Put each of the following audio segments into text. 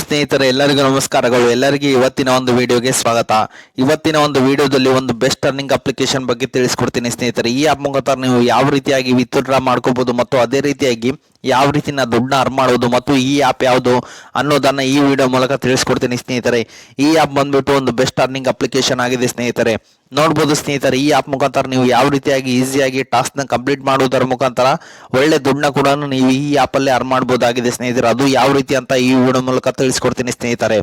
ಸ್ನೇಹಿತರೆ, ಎಲ್ಲರಿಗೂ ನಮಸ್ಕಾರಗಳು. ಎಲ್ಲರಿಗೂ ಇವತ್ತಿನ ಒಂದು ವಿಡಿಯೋಗೆ ಸ್ವಾಗತ. ಇವತ್ತಿನ ಒಂದು ವಿಡಿಯೋದಲ್ಲಿ ಒಂದು ಬೆಸ್ಟ್ ಅರ್ನಿಂಗ್ ಅಪ್ಲಿಕೇಶನ್ ಬಗ್ಗೆ ತಿಳಿಸ್ಕೊಡ್ತೀನಿ ಸ್ನೇಹಿತರೆ. ಈ ಆಪ್ ಮುಖಾಂತರ ನೀವು ಯಾವ ರೀತಿಯಾಗಿ ವಿತ್ಡ್ರಾ ಮಾಡ್ಕೋಬಹುದು ಮತ್ತು ಅದೇ ರೀತಿಯಾಗಿ ಯಾವ ರೀತಿ ದುಡ್ಡನ್ನ ಅರ್ನ್ ಮಾಡೋದು ಮತ್ತು ಈ ಆಪ್ ಯಾವುದು ಅನ್ನೋದನ್ನ ಈ ವಿಡಿಯೋ ಮೂಲಕ ತಿಳಿಸ್ಕೊಡ್ತೀನಿ ಸ್ನೇಹಿತರೆ. ಈ ಆಪ್ ಬಂದ್ಬಿಟ್ಟು ಒಂದು ಬೆಸ್ಟ್ ಅರ್ನಿಂಗ್ ಅಪ್ಲಿಕೇಶನ್ ಆಗಿದೆ ಸ್ನೇಹಿತರೆ. ನೋಡ್ಬೋದು ಸ್ನೇಹಿತರೆ, ಈ ಆಪ್ ಮುಖಾಂತರ ನೀವು ಯಾವ ರೀತಿಯಾಗಿ ಈಸಿಯಾಗಿ ಟಾಸ್ಕ್ ನ ಕಂಪ್ಲೀಟ್ ಮಾಡುವುದರ ಮುಖಾಂತರ ಒಳ್ಳೆ ದುಡ್ಡನ್ನ ಕೂಡ ನೀವು ಈ ಆಪ್ ಅಲ್ಲಿ ಅರ್ನ್ ಮಾಡಬಹುದಾಗಿದೆ ಸ್ನೇಹಿತರೆ. ಅದು ಯಾವ ರೀತಿ ಅಂತ ಈ ವಿಡಿಯೋ ಮೂಲಕ ತಿಳಿಸ್ಕೊಡ್ತೀನಿ ಸ್ನೇಹಿತರೆ.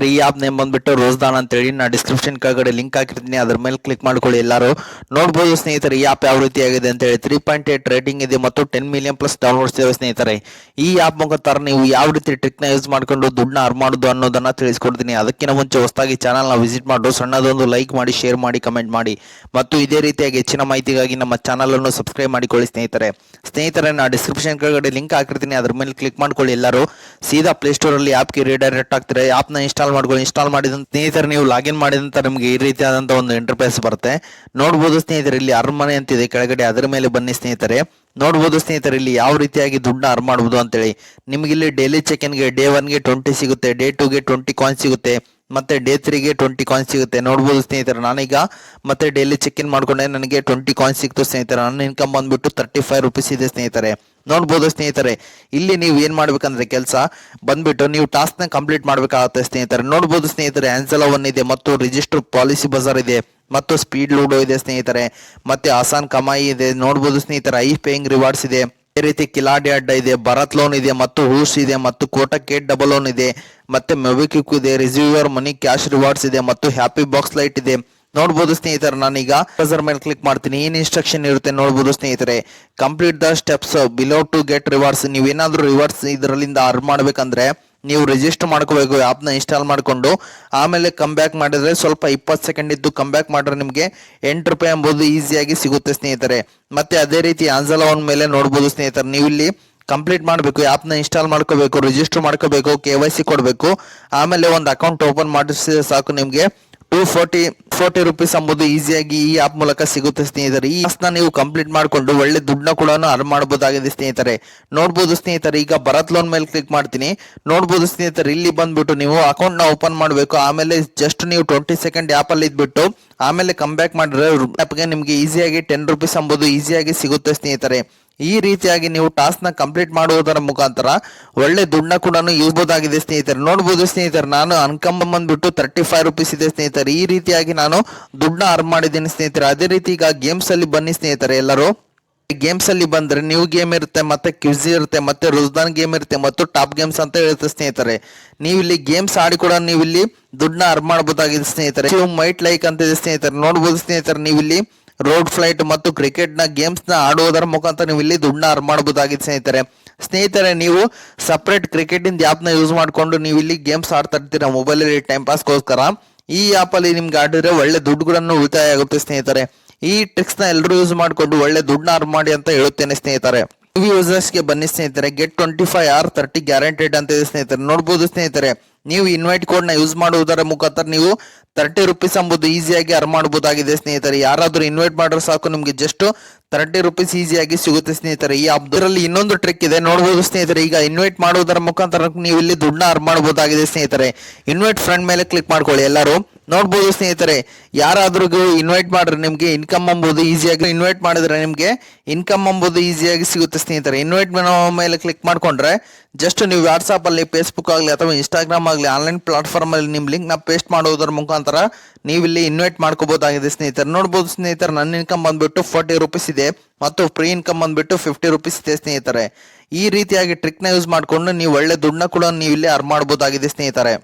ಈ ಆಪ್ ನೇಮ್ ಬಂದ್ಬಿಟ್ಟು ರೋಜ್ದಾನ್ ಅಂತೇಳಿ ನಾ ಡಿಸ್ಕ್ರಿಪ್ಷನ್ ಕೆಳಗಡೆ ಲಿಂಕ್ ಹಾಕಿರ್ತೀನಿ, ಅದ್ರ ಮೇಲೆ ಕ್ಲಿಕ್ ಮಾಡ್ಕೊಳ್ಳಿ. ಎಲ್ಲರೂ ನೋಡ್ಬೋದು ಸ್ನೇಹಿತರೆ, ಈ ಆಪ್ ಯಾವ ರೀತಿ ಆಗಿದೆ ಅಂತ ಹೇಳಿ 3.8 ರೇಟಿಂಗ್ ಇದೆ ಮತ್ತು 10 ಮಿಲಿಯನ್ ಪ್ಲಸ್ ಡೌನ್ಲೋಡ್ಸ್ ಇವೆ ಸ್ನೇಹಿತರೆ. ಈ ಆಪ್ ಮುಖಾಂತರ ನೀವು ಯಾವ ರೀತಿ ಟ್ರಿಕ್ ನ ಯೂಸ್ ಮಾಡ್ಕೊಂಡು ದುಡ್ಡನ್ನ ಅರ್ನ್ ಮಾಡೋದು ಅನ್ನೋದನ್ನ ತಿಳಿಸ್ಕೊಡ್ತೀನಿ. ಅದಕ್ಕಿಂತ ಮುಂಚೆ ಹೊಸದಾಗಿ ಚಾನಲ್ ನ ವಿಸಿಟ್ ಮಾಡು, ಸಣ್ಣದೊಂದು ಲೈಕ್ ಮಾಡಿ, ಶೇರ್ ಮಾಡಿ, ಕಮೆಂಟ್ ಮಾಡಿ ಮತ್ತು ಇದೇ ರೀತಿಯಾಗಿ ಹೆಚ್ಚಿನ ಮಾಹಿತಿಗಾಗಿ ನಮ್ಮ ಚಾನಲ್ ಅನ್ನು ಸಬ್ಸ್ಕ್ರೈಬ್ ಮಾಡಿಕೊಳ್ಳಿ ಸ್ನೇಹಿತರೆ. ನಾ ಡಿಸ್ಕ್ರಿಪ್ಷನ್ ಕೆಳಗಡೆ ಲಿಂಕ್ ಹಾಕಿರ್ತೀನಿ, ಅದ್ರ ಮೇಲೆ ಕ್ಲಿಕ್ ಮಾಡ್ಕೊಳ್ಳಿ. ಎಲ್ಲರೂ ಸೀದಾ ಪ್ಲೇಸ್ಟೋರ್ ಅಲ್ಲಿ ಆಪ್ಗೆ ರೀಡೈರೆಕ್ಟ್ ಆಗ್ತಾರೆ. ಆಪ್ ನ ಇನ್ಸ್ಟಾಲ್ ಮಾಡ್ಕೊಳ್ಳಿ. ಇನ್ಸ್ಟಾಲ್ ಮಾಡಿದ ಸ್ನೇಹಿತರೆ ನೀವು ಲಾಗಿನ್ ಮಾಡಿದಂತ ನಿಮಗೆ ಈ ರೀತಿಯಾದಂತಹ ಒಂದು ಇಂಟರ್ಫೇಸ್ ಬರುತ್ತೆ. ನೋಡಬಹುದು ಸ್ನೇಹಿತರೆ, ಇಲ್ಲಿ ಅರ್ಮನೆ ಅಂತಿದೆ ಕೆಳಗಡೆ, ಅದರ ಮೇಲೆ ಬನ್ನಿ ಸ್ನೇಹಿತರೆ. ನೋಡಬಹುದು ಸ್ನೇಹಿತರೆ, ಇಲ್ಲಿ ಯಾವ ರೀತಿಯಾಗಿ ದುಡ್ಡನ್ನ ಅರ್ನ್ ಮಾಡಬಹುದು ಅಂತೇಳಿ. ನಿಮ್ಗೆ ಇಲ್ಲಿ ಡೈಲಿ ಚೆಕ್ಇನ್ಗೆ ಡೇ 1ಗೆ 20 ಸಿಗುತ್ತೆ, ಡೇ 2ಗೆ 20 ಕಾಯಿನ್ ಸಿಗುತ್ತೆ, ಮತ್ತೆ ಡೇ 3ಗೆ 20 ಕಾಯಿನ್ ಸಿಗುತ್ತೆ. ನೋಡ್ಬೋದು ಸ್ನೇಹಿತರೆ, ನಾನೀಗ ಮತ್ತೆ ಡೈಲಿ ಚೆಕ್ ಇನ್ ಮಾಡ್ಕೊಂಡೆ, ನನಗೆ 20 ಕಾಯಿನ್ ಸಿಕ್ತು ಸ್ನೇಹಿತರೆ. ನನ್ನ ಇನ್ಕಮ್ ಬಂದ್ಬಿಟ್ಟು 35 ರುಪೀಸ್ ಇದೆ ಸ್ನೇಹಿತರೆ. ನೋಡ್ಬೋದು ಸ್ನೇಹಿತರೆ, ಇಲ್ಲಿ ನೀವು ಏನ್ ಮಾಡ್ಬೇಕಂದ್ರೆ ಕೆಲಸ ಬಂದ್ಬಿಟ್ಟು ನೀವು ಟಾಸ್ಕ್ ನ ಕಂಪ್ಲೀಟ್ ಮಾಡ್ಬೇಕಾಗುತ್ತೆ ಸ್ನೇಹಿತರೆ. ನೋಡ್ಬೋದು ಸ್ನೇಹಿತರೆ, ಆನ್ಸಲ 1 ಇದೆ ಮತ್ತು ರಿಜಿಸ್ಟರ್ ಪಾಲಿಸಿ ಬಜಾರ್ ಇದೆ ಮತ್ತು ಸ್ಪೀಡ್ ಲೂಡೋ ಇದೆ ಸ್ನೇಹಿತರೆ, ಮತ್ತೆ ಆಸಾನ್ ಕಮಾಯಿ ಇದೆ. ನೋಡ್ಬೋದು ಸ್ನೇಹಿತರೆ, ಐ ಪೇಯಿಂಗ್ ರಿವಾರ್ಡ್ಸ್ ಇದೆ, ಅದೇ ರೀತಿ ಕಿಲಾಡಿ ಅಡ್ಡ ಇದೆ, ಭರತ್ ಲೋನ್ ಇದೆ ಮತ್ತು ಹೂಸ್ ಇದೆ ಮತ್ತು ಕೋಟಕ್ 8 ಡಬಲ್ ಲೋನ್ ಇದೆ, ಮತ್ತೆ ಮೆವಿಕ್ವಿಕ್ ಇದೆ, ರಿಸೀವರ್ ಮನಿ ಕ್ಯಾಶ್ ರಿವಾರ್ಡ್ಸ್ ಇದೆ ಮತ್ತು ಹ್ಯಾಪಿ ಬಾಕ್ಸ್ ಲೈಟ್ ಇದೆ. ನೋಡ್ಬೋದು ಸ್ನೇಹಿತರೆ, ನಾನೀಗ ಬಜಾರ್ ಮೇಲೆ ಕ್ಲಿಕ್ ಮಾಡ್ತೀನಿ. ಏನ್ ಇನ್ಸ್ಟ್ರಕ್ಷನ್ ಇರುತ್ತೆ ನೋಡ್ಬೋದು ಸ್ನೇಹಿತರೆ. Complete the steps below to get rewards. ನೀವೇನಾದ್ರೂ ರಿವಾರ್ಡ್ಸ್ ಇದರಲ್ಲಿಂದ ಅರ್ನ್ ಮಾಡ್ಬೇಕಂದ್ರೆ ನೀವು ರಿಜಿಸ್ಟರ್ ಮಾಡ್ಕೋಬೇಕು, ಆಪ್ ನ ಇನ್ಸ್ಟಾಲ್ ಮಾಡ್ಕೊಂಡು. ಆಮೇಲೆ ಕಮ್ ಬ್ಯಾಕ್ ಮಾಡಿದ್ರೆ ಸ್ವಲ್ಪ 20 ಸೆಕೆಂಡ್ ಇದ್ದು ಕಮ್ ಬ್ಯಾಕ್ ಮಾಡಿದ್ರೆ ನಿಮಗೆ 8 ರೂಪಾಯಿ ಎಂಬುದು ಈಸಿಯಾಗಿ ಸಿಗುತ್ತೆ ಸ್ನೇಹಿತರೆ. ಮತ್ತೆ ಅದೇ ರೀತಿ ಆನ್ಸಲ 1 ಮೇಲೆ ನೋಡ್ಬೋದು ಸ್ನೇಹಿತರೆ, ನೀವು ಇಲ್ಲಿ ಕಂಪ್ಲೀಟ್ ಮಾಡಬೇಕು, ಆಪ್ ನ ಇನ್ಸ್ಟಾಲ್ ಮಾಡ್ಕೋಬೇಕು, ರಿಜಿಸ್ಟರ್ ಮಾಡ್ಕೋಬೇಕು, KYC ಕೊಡಬೇಕು, ಆಮೇಲೆ ಒಂದು ಅಕೌಂಟ್ ಓಪನ್ ಮಾಡಿಸಿದ್ರೆ ಸಾಕು. ನಿಮ್ಗೆ 240 ರುಪೀಸ್ ಎಂಬುದು ಈಸಿಯಾಗಿ ಈ ಆಪ್ ಮೂಲಕ ಸಿಗುತ್ತೆ ಸ್ನೇಹಿತರೆ. ಈ ಆಪ್ ನ ನೀವು ಕಂಪ್ಲೀಟ್ ಮಾಡಿಕೊಂಡು ಒಳ್ಳೆ ದುಡ್ಡನ್ನ ಕೂಡ ಅರ್ನ್ ಮಾಡಬಹುದಾಗಿದೆ ಸ್ನೇಹಿತರೆ. ನೋಡ್ಬೋದು ಸ್ನೇಹಿತರೆ, ಈಗ ಭರತ್ ಲೋನ್ ಮೇಲೆ ಕ್ಲಿಕ್ ಮಾಡ್ತೀನಿ. ನೋಡ್ಬೋದು ಸ್ನೇಹಿತರೆ, ಇಲ್ಲಿ ಬಂದ್ಬಿಟ್ಟು ನೀವು ಅಕೌಂಟ್ ನ ಓಪನ್ ಮಾಡಬೇಕು. ಆಮೇಲೆ ಜಸ್ಟ್ ನೀವು 20 ಸೆಕೆಂಡ್ ಆಪ್ ಅಲ್ಲಿ ಇದ್ಬಿಟ್ಟು ಆಮೇಲೆ ಕಮ್ ಬ್ಯಾಕ್ ಮಾಡಿದ್ರೆ ಆಪ್ಗೆ ನಿಮ್ಗೆ ಈಸಿಯಾಗಿ 10 ರುಪೀಸ್ ಎಂಬುದು ಈಸಿಯಾಗಿ ಸಿಗುತ್ತೆ ಸ್ನೇಹಿತರೆ. ಈ ರೀತಿಯಾಗಿ ನೀವು ಟಾಸ್ಕ್ ನ ಕಂಪ್ಲೀಟ್ ಮಾಡುವುದರ ಮುಖಾಂತರ ಒಳ್ಳೆ ದುಡ್ಡನ್ನ ಕೂಡ ಇರಬಹುದಾಗಿದೆ ಸ್ನೇಹಿತರೆ. ನೋಡಬಹುದು ಸ್ನೇಹಿತರೆ, ನಾನು ಅನ್ಕಮ್ ಬಂದ್ಬಿಟ್ಟು 35 ರುಪೀಸ್ ಇದೆ ಸ್ನೇಹಿತರೆ. ಈ ರೀತಿಯಾಗಿ ನಾನು ದುಡ್ಡನ್ನ ಅರ್ನ್ ಮಾಡಿದ್ದೀನಿ ಸ್ನೇಹಿತರೆ. ಅದೇ ರೀತಿ ಈಗ ಗೇಮ್ಸ್ ಅಲ್ಲಿ ಬನ್ನಿ ಸ್ನೇಹಿತರೆ. ಎಲ್ಲರೂ ಗೇಮ್ಸ್ ಅಲ್ಲಿ ಬಂದ್ರೆ ನ್ಯೂ ಗೇಮ್ ಇರುತ್ತೆ, ಮತ್ತೆ ಕ್ವಿಜ್ ಇರುತ್ತೆ, ಮತ್ತೆ ರುಜ್ದಾನ್ ಗೇಮ್ ಇರುತ್ತೆ ಮತ್ತು ಟಾಪ್ ಗೇಮ್ಸ್ ಅಂತ ಇರುತ್ತೆ ಸ್ನೇಹಿತರೆ. ನೀವು ಇಲ್ಲಿ ಗೇಮ್ಸ್ ಆಡಿ ಕೂಡ ನೀವು ಇಲ್ಲಿ ದುಡ್ಡನ್ನ ಅರ್ನ್ ಮಾಡಬಹುದಾಗಿದೆ ಸ್ನೇಹಿತರೆ. ಮೈಟ್ ಲೈಕ್ ಅಂತ ಇದೆ ಸ್ನೇಹಿತರೆ. ನೋಡಬಹುದು ಸ್ನೇಹಿತರೆ, ನೀವು ಇಲ್ಲಿ ರೋಡ್ ಫ್ಲೈಟ್ ಮತ್ತು ಕ್ರಿಕೆಟ್ ನ ಗೇಮ್ಸ್ ನ ಆಡುವುದರ ಮುಖಾಂತರ ನೀವು ಇಲ್ಲಿ ದುಡ್ಡನ್ನ ಅರ್ನ್ ಮಾಡಬಹುದಾಗಿದೆ ಸ್ನೇಹಿತರೆ. ನೀವು ಸಪರೇಟ್ ಕ್ರಿಕೆಟ್ ಇಂದ ಆಪ್ ನ ಯೂಸ್ ಮಾಡ್ಕೊಂಡು ನೀವು ಇಲ್ಲಿ ಗೇಮ್ಸ್ ಆಡ್ತಾ ಇರ್ತೀರಾ ಮೊಬೈಲ್ ಅಲ್ಲಿ ಟೈಮ್ ಪಾಸ್ಗೋಸ್ಕರ. ಈ ಆಪ್ ಅಲ್ಲಿ ನಿಮ್ಗೆ ಆಡಿದ್ರೆ ಒಳ್ಳೆ ದುಡ್ಡುಗಳನ್ನು ಉಳಿತಾಯ ಆಗುತ್ತೆ ಸ್ನೇಹಿತರೆ. ಈ ಟ್ರಿಕ್ಸ್ ನ ಎಲ್ಲರೂ ಯೂಸ್ ಮಾಡ್ಕೊಂಡು ಒಳ್ಳೆ ದುಡ್ಡನ್ನ ಅರ್ನ್ ಮಾಡಿ ಅಂತ ಹೇಳುತ್ತೇನೆ ಸ್ನೇಹಿತರೆ. ಯೂಸರ್ಸ್ ಗೆ ಬನ್ನಿ ಸ್ನೇಹಿತರೆ. ಗೆಟ್ 25 or 30 ಗ್ಯಾರಂಟೆಡ್ ಅಂತ ಇದೆ ಸ್ನೇಹಿತರೆ. ನೋಡಬಹುದು ಸ್ನೇಹಿತರೆ, ನೀವು ಇನ್ವೈಟ್ ಕೋಡ್ ನ ಯೂಸ್ ಮಾಡುವುದರ ಮುಖಾಂತರ ನೀವು 30 ರುಪೀಸ್ ಎಂಬುದು ಈಸಿಯಾಗಿ ಅರ್ನ್ ಮಾಡಬಹುದಾಗಿದೆ ಸ್ನೇಹಿತರೆ. ಯಾರಾದ್ರೂ ಇನ್ವೈಟ್ ಮಾಡಿದ್ರೆ ಸಾಕು, ನಿಮ್ಗೆ ಜಸ್ಟ್ 30 ರುಪೀಸ್ ಈಸಿಯಾಗಿ ಸಿಗುತ್ತೆ ಸ್ನೇಹಿತರೆ. ಈ ಇದರಲ್ಲಿ ಇನ್ನೊಂದು ಟ್ರಿಕ್ ಇದೆ, ನೋಡಬಹುದು ಸ್ನೇಹಿತರೆ. ಈಗ ಇನ್ವೈಟ್ ಮಾಡುವುದರ ಮುಖಾಂತರ ನೀವು ಇಲ್ಲಿ ದುಡ್ಡನ್ನ ಅರ್ನ್ ಮಾಡಬಹುದಾಗಿದೆ ಸ್ನೇಹಿತರೆ. ಇನ್ವೈಟ್ ಫ್ರೆಂಡ್ ಮೇಲೆ ಕ್ಲಿಕ್ ಮಾಡ್ಕೊಳ್ಳಿ. ಎಲ್ಲರೂ ನೋಡ್ಬೋದು ಸ್ನೇಹಿತರೆ, ಯಾರಾದ್ರೂ ಇನ್ವೈಟ್ ಮಾಡ್ರೆ ನಿಮ್ಗೆ ಇನ್ಕಮ್ ಎಂಬುದು ಈಸಿಯಾಗಿ ಇನ್ವೈಟ್ ಮಾಡಿದ್ರೆ ನಿಮ್ಗೆ ಇನ್ಕಮ್ ಎಂಬುದು ಈಸಿಯಾಗಿ ಸಿಗುತ್ತೆ ಸ್ನೇಹಿತರೆ. ಇನ್ವೈಟ್ ಮೇಲೆ ಕ್ಲಿಕ್ ಮಾಡ್ಕೊಂಡ್ರೆ ಜಸ್ಟ್ ನೀವು ವಾಟ್ಸ್ಆಪ್ ಅಲ್ಲಿ, ಫೇಸ್ಬುಕ್ ಆಗಲಿ ಅಥವಾ ಇನ್ಸ್ಟಾಗ್ರಾಮ್ ಆಗಲಿ ಆನ್ಲೈನ್ ಪ್ಲಾಟ್ಫಾರ್ಮ್ ಅಲ್ಲಿ ನಿಮ್ ಲಿಂಕ್ ನ ಪೇಸ್ಟ್ ಮಾಡುವುದರ ಮುಖಾಂತರ ನೀವು ಇಲ್ಲಿ ಇನ್ವೈಟ್ ಮಾಡ್ಕೋಬಹುದಾಗಿದೆ ಸ್ನೇಹಿತರೆ. ನೋಡ್ಬೋದು ಸ್ನೇಹಿತರೆ, ನನ್ನ ಇನ್ಕಮ್ ಬಂದ್ಬಿಟ್ಟು 40 ರುಪೀಸ್ ಇದೆ ಮತ್ತು ಫ್ರೀ ಇನ್ಕಮ್ ಬಂದ್ಬಿಟ್ಟು 50 ರುಪೀಸ್ ಇದೆ ಸ್ನೇಹಿತರೆ. ಈ ರೀತಿಯಾಗಿ ಟ್ರಿಕ್ ನ ಯೂಸ್ ಮಾಡ್ಕೊಂಡು ನೀವು ಒಳ್ಳೆ ದುಡ್ಡನ್ನ ಕೂಡ ನೀವು ಇಲ್ಲಿ ಅರ್ನ್ ಮಾಡಬಹುದಾಗಿದೆ ಸ್ನೇಹಿತರೆ.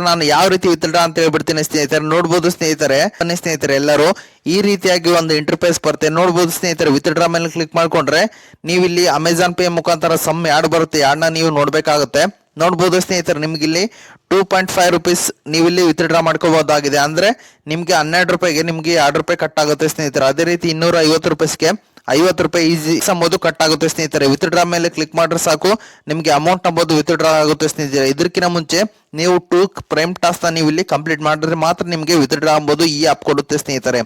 ನಾನು ಯಾವ ರೀತಿ ವಿತ್ಡ್ರಾ ಅಂತ ಹೇಳ್ಬಿಡ್ತೀನಿ ಸ್ನೇಹಿತರೆ. ನೋಡ್ಬೋದು ಸ್ನೇಹಿತರೆ, ಬನ್ನಿ ಸ್ನೇಹಿತರೆ, ಎಲ್ಲರೂ ಈ ರೀತಿಯಾಗಿ ಒಂದು ಇಂಟರ್ಫೇಸ್ ಬರುತ್ತೆ. ನೋಡ್ಬೋದು ಸ್ನೇಹಿತರೆ, ವಿತ್ಡ್ರಾ ಮೇಲೆ ಕ್ಲಿಕ್ ಮಾಡ್ಕೊಂಡ್ರೆ ನೀವು ಇಲ್ಲಿ ಅಮೆಜಾನ್ ಪೇ ಮುಖಾಂತರ ಸಮ್ ಯಾಡ್ ಬರುತ್ತೆ, ಯಾಡ್ನ ನೀವು ನೋಡ್ಬೇಕಾಗುತ್ತೆ. ನೋಡ್ಬೋದು ಸ್ನೇಹಿತರೆ, ನಿಮ್ಗೆ ಇಲ್ಲಿ 2.5 ರುಪೀಸ್ ನೀವು ಇಲ್ಲಿ ವಿತ್ಡ್ರಾ ಮಾಡ್ಕೋಬಹುದಾಗಿದೆ. ಅಂದ್ರೆ ನಿಮ್ಗೆ 12 ರೂಪಾಯಿಗೆ ನಿಮ್ಗೆ 2 ರೂಪಾಯಿ ಕಟ್ ಆಗುತ್ತೆ ಸ್ನೇಹಿತರೆ. ಅದೇ ರೀತಿ 250 ರೂಪಾಯಿಗೆ 50 ರೂಪಾಯಿ ಈಸಿ ಎಂಬುದು ಕಟ್ ಆಗುತ್ತೆ ಸ್ನೇಹಿತರೆ. ವಿತ್ಡ್ರಾ ಮೇಲೆ ಕ್ಲಿಕ್ ಮಾಡ್ರೆ ಸಾಕು, ನಿಮ್ಗೆ ಅಮೌಂಟ್ ಎಂಬುದು ವಿತ್ಡ್ರಾ ಆಗುತ್ತೆ ಸ್ನೇಹಿತರೆ. ಇದಕ್ಕಿಂತ ಮುಂಚೆ ನೀವು 2 ಪ್ರೈಮ್ ಟಾಸ್ಕ್ ನೀವು ಇಲ್ಲಿ ಕಂಪ್ಲೀಟ್ ಮಾಡಿದ್ರೆ ಮಾತ್ರ ನಿಮ್ಗೆ ವಿತ್ಡ್ರಾ ಎಂಬುದು ಈ ಆಪ್ ಕೊಡುತ್ತೆ ಸ್ನೇಹಿತರೆ.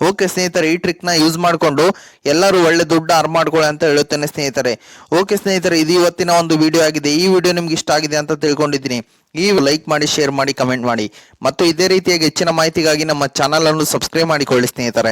ಓಕೆ ಸ್ನೇಹಿತರೆ, ಈ ಟ್ರಿಕ್ ನ ಯೂಸ್ ಮಾಡಿಕೊಂಡು ಎಲ್ಲರೂ ಒಳ್ಳೆ ದುಡ್ಡು ಅರ್ನ್ ಮಾಡ್ಕೊಳ್ಳಿ ಅಂತ ಹೇಳುತ್ತೇನೆ ಸ್ನೇಹಿತರೆ. ಓಕೆ ಸ್ನೇಹಿತರೆ, ಇದು ಇವತ್ತಿನ ಒಂದು ವಿಡಿಯೋ ಆಗಿದೆ. ಈ ವಿಡಿಯೋ ನಿಮ್ಗೆ ಇಷ್ಟ ಆಗಿದೆ ಅಂತ ತಿಳ್ಕೊಂಡಿದ್ದೀನಿ. ಈ ಲೈಕ್ ಮಾಡಿ, ಶೇರ್ ಮಾಡಿ, ಕಮೆಂಟ್ ಮಾಡಿ ಮತ್ತು ಇದೇ ರೀತಿಯಾಗಿ ಹೆಚ್ಚಿನ ಮಾಹಿತಿಗಾಗಿ ನಮ್ಮ ಚಾನಲ್ ಅನ್ನು ಸಬ್ಸ್ಕ್ರೈಬ್ ಮಾಡಿಕೊಳ್ಳಿ ಸ್ನೇಹಿತರೆ.